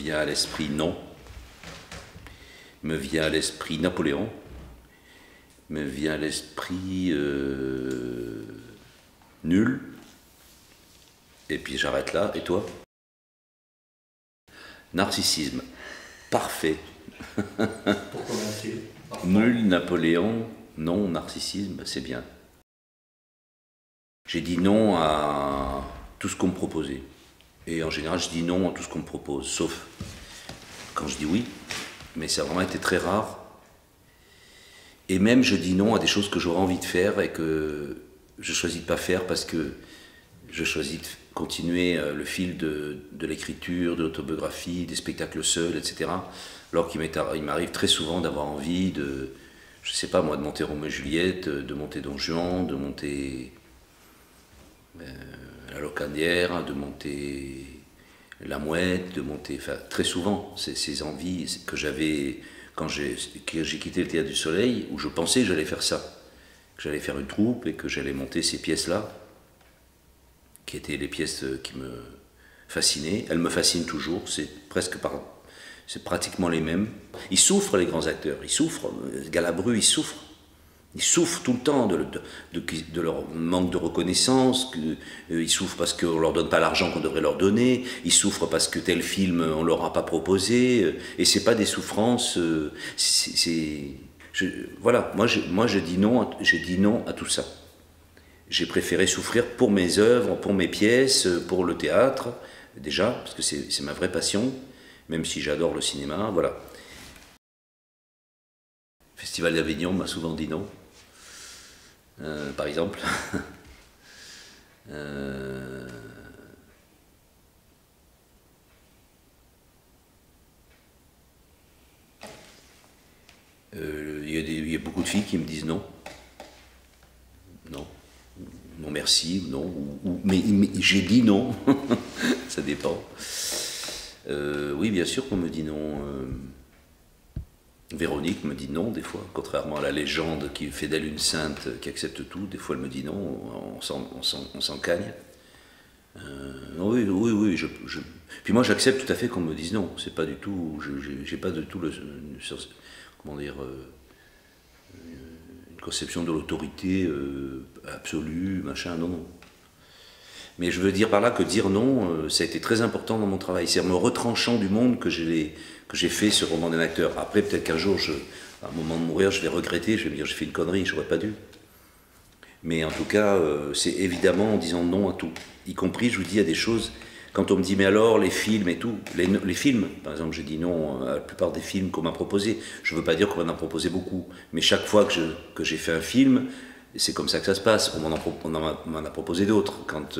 vient à l'esprit non, me vient à l'esprit Napoléon, me vient à l'esprit nul, et puis j'arrête là, et toi? Narcissisme, parfait. Pour commencer. Nul, Napoléon, non, narcissisme, c'est bien. J'ai dit non à tout ce qu'on me proposait. Et en général, je dis non à tout ce qu'on me propose, sauf quand je dis oui. Mais ça a vraiment été très rare. Et même, je dis non à des choses que j'aurais envie de faire et que je choisis de ne pas faire parce que je choisis de continuer le fil de l'écriture, de l'autobiographie, des spectacles seuls, etc. Alors qu'il m'arrive très souvent d'avoir envie de, je sais pas moi, de monter Roméo et Juliette, de monter Don Juan, de monter La Locandière, de monter La Mouette, de monter, enfin très souvent, ces envies que j'avais quand j'ai quitté le Théâtre du Soleil, où je pensais que j'allais faire ça, que j'allais faire une troupe et que j'allais monter ces pièces-là, qui étaient les pièces qui me fascinaient. Elles me fascinent toujours, c'est pratiquement les mêmes. Ils souffrent, les grands acteurs, ils souffrent. Galabru, il souffre. Ils souffrent tout le temps de leur manque de reconnaissance, ils souffrent parce qu'on ne leur donne pas l'argent qu'on devrait leur donner, ils souffrent parce que tel film on ne leur a pas proposé, et ce n'est pas des souffrances, voilà, moi je dis non à tout ça. J'ai préféré souffrir pour mes œuvres, pour mes pièces, pour le théâtre, déjà, parce que c'est ma vraie passion, même si j'adore le cinéma, voilà. Le Festival d'Avignon m'a souvent dit non. Par exemple. Il y a beaucoup de filles qui me disent non. Non. Non merci, non. Mais j'ai dit non. Ça dépend. Oui, bien sûr qu'on me dit non. Véronique me dit non des fois, contrairement à la légende qui fait d'elle une sainte qui accepte tout, des fois elle me dit non, on s'en cagne. Oui, puis moi j'accepte tout à fait qu'on me dise non, c'est pas du tout, j'ai pas du tout comment dire, une conception de l'autorité absolue, machin, non. Mais je veux dire par là que dire non, ça a été très important dans mon travail. C'est en me retranchant du monde que j'ai fait ce roman d'un acteur. Après, peut-être qu'un jour, à un moment de mourir, je vais regretter, je vais me dire j'ai fait une connerie, j'aurais pas dû. Mais en tout cas, c'est évidemment en disant non à tout. Y compris, je vous dis, à des choses, quand on me dit mais alors, les films et tout, les films, par exemple, j'ai dit non à la plupart des films qu'on m'a proposés. Je veux pas dire qu'on m'en a proposé beaucoup, mais chaque fois que j'ai fait un film, c'est comme ça que ça se passe. On m'en a proposé d'autres. Quand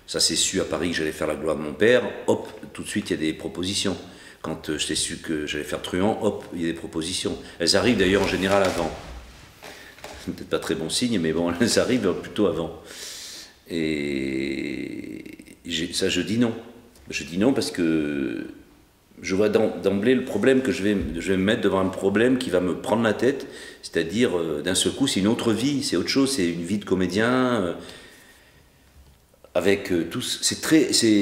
ça s'est su à Paris que j'allais faire La Gloire de mon père, hop, tout de suite il y a des propositions. Quand je t'ai su que j'allais faire Truand, hop, il y a des propositions. Elles arrivent d'ailleurs en général avant. C'est peut-être pas très bon signe, mais bon, elles arrivent plutôt avant. Et ça, je dis non. Je dis non parce que je vois d'emblée le problème que je vais me mettre devant un problème qui va me prendre la tête, c'est-à-dire d'un seul coup c'est une autre vie, c'est autre chose, c'est une vie de comédien avec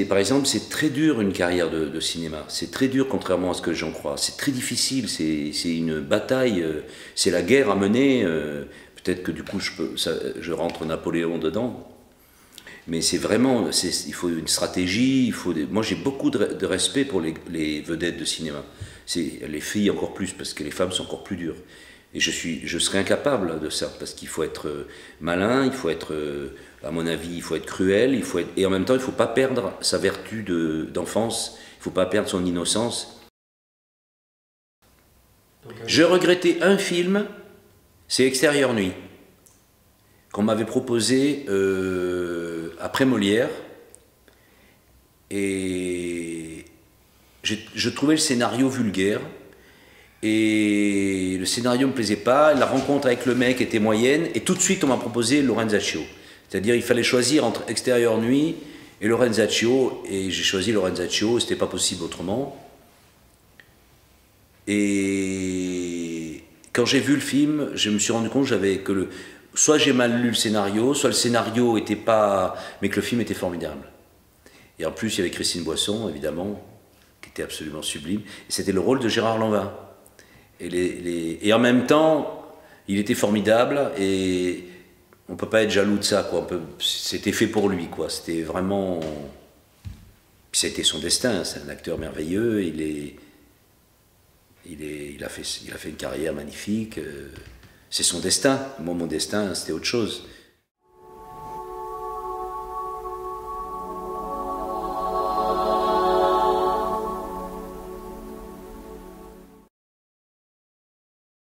par exemple c'est très dur une carrière de cinéma, c'est très dur contrairement à ce que j'en crois, c'est très difficile, c'est une bataille, c'est la guerre à mener, peut-être que du coup je rentre Napoléon dedans. Mais c'est vraiment, il faut une stratégie, moi j'ai beaucoup de respect pour les vedettes de cinéma. Les filles encore plus, parce que les femmes sont encore plus dures. Et je serais incapable de ça, parce qu'il faut être malin, il faut être, à mon avis, il faut être cruel, et en même temps il ne faut pas perdre sa vertu d'enfance, il ne faut pas perdre son innocence. Je regrettais un film, c'est Extérieure Nuit, qu'on m'avait proposé après Molière, et je trouvais le scénario vulgaire, et le scénario ne me plaisait pas, la rencontre avec le mec était moyenne, et tout de suite on m'a proposé Lorenzaccio. C'est-à-dire il fallait choisir entre Extérieure Nuit et Lorenzaccio, et j'ai choisi Lorenzaccio, c'était pas possible autrement. Et quand j'ai vu le film, je me suis rendu compte que soit j'ai mal lu le scénario, soit le scénario était pas, mais que le film était formidable. Et en plus, il y avait Christine Boisson, évidemment, qui était absolument sublime. Et c'était le rôle de Gérard Lanvin. Et en même temps, il était formidable et on ne peut pas être jaloux de ça, quoi. C'était fait pour lui, quoi. C'était vraiment... C'était son destin, c'est un acteur merveilleux, il a fait une carrière magnifique, c'est son destin. Moi, mon destin, c'était autre chose.